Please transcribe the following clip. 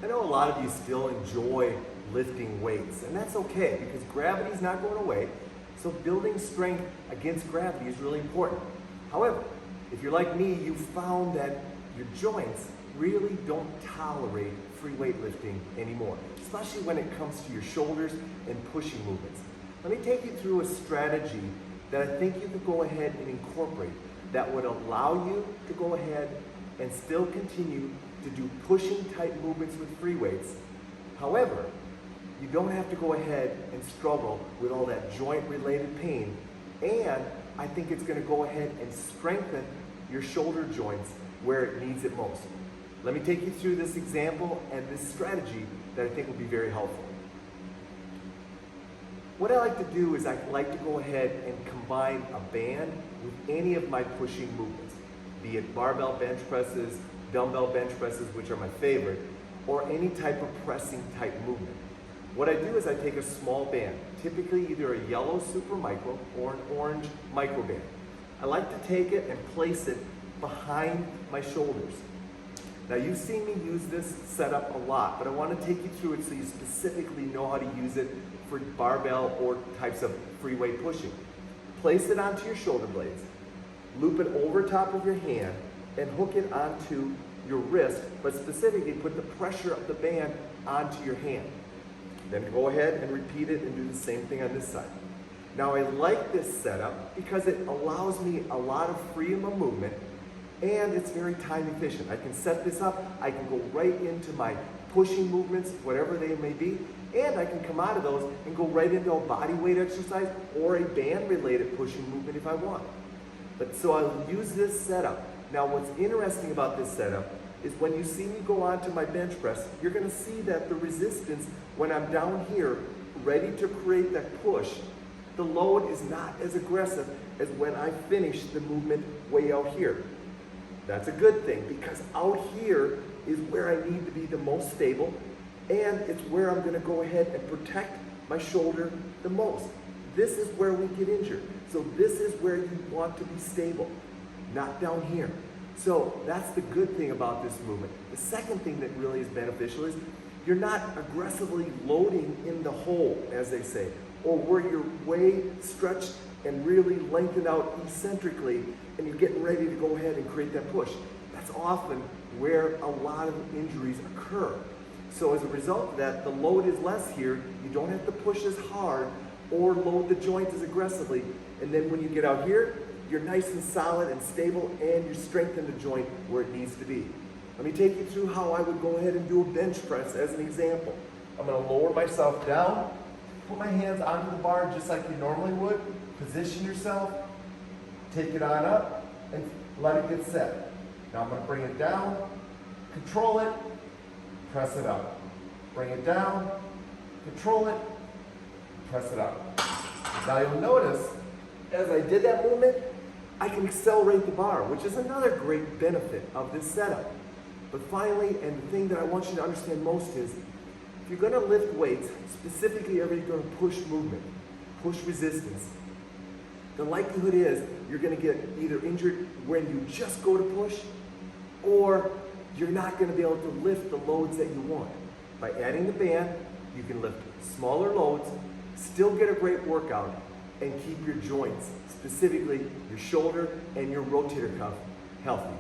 I know a lot of you still enjoy lifting weights, and that's okay because gravity's not going away, so building strength against gravity is really important. However, if you're like me, you've found that your joints really don't tolerate free weightlifting anymore, especially when it comes to your shoulders and pushing movements. Let me take you through a strategy that I think you could go ahead and incorporate that would allow you to go ahead and still continue to do pushing type movements with free weights. However, you don't have to go ahead and struggle with all that joint related pain, and I think it's going to go ahead and strengthen your shoulder joints where it needs it most. Let me take you through this example and this strategy that I think will be very helpful. What I like to do is I like to go ahead and combine a band with any of my pushing movements, be it barbell bench presses, dumbbell bench presses, which are my favorite, or any type of pressing type movement. What I do is I take a small band, typically either a yellow super micro or an orange micro band. I like to take it and place it behind my shoulders. Now you've seen me use this setup a lot, but I want to take you through it so you specifically know how to use it for barbell or types of free weight pushing. Place it onto your shoulder blades, loop it over top of your hand, and hook it onto your wrist, but specifically put the pressure of the band onto your hand. Then go ahead and repeat it and do the same thing on this side. Now I like this setup because it allows me a lot of freedom of movement and it's very time efficient. I can set this up, I can go right into my pushing movements, whatever they may be, and I can come out of those and go right into a body weight exercise or a band related pushing movement if I want. But so I'll use this setup. Now what's interesting about this setup is when you see me go onto my bench press, you're going to see that the resistance when I'm down here ready to create that push, the load is not as aggressive as when I finish the movement way out here. That's a good thing because out here is where I need to be the most stable, and it's where I'm going to go ahead and protect my shoulder the most. This is where we get injured. So this is where you want to be stable, not down here. So that's the good thing about this movement. The second thing that really is beneficial is you're not aggressively loading in the hole, as they say, or where you're way stretched and really lengthened out eccentrically and you're getting ready to go ahead and create that push. That's often where a lot of injuries occur. So as a result of that, the load is less here. You don't have to push as hard or load the joint as aggressively. And then when you get out here, you're nice and solid and stable and you strengthen the joint where it needs to be. Let me take you through how I would go ahead and do a bench press as an example. I'm going to lower myself down, put my hands onto the bar just like you normally would, position yourself, take it on up, and let it get set. Now I'm going to bring it down, control it, press it up. Bring it down, control it, press it up. Now you'll notice, as I did that movement, I can accelerate the bar, which is another great benefit of this setup. But finally, and the thing that I want you to understand most is, if you're going to lift weights, specifically if you're going to push movement, push resistance, the likelihood is you're going to get either injured when you just go to push, or you're not going to be able to lift the loads that you want. By adding the band, you can lift smaller loads, still get a great workout, and keep your joints, specifically your shoulder and your rotator cuff, healthy.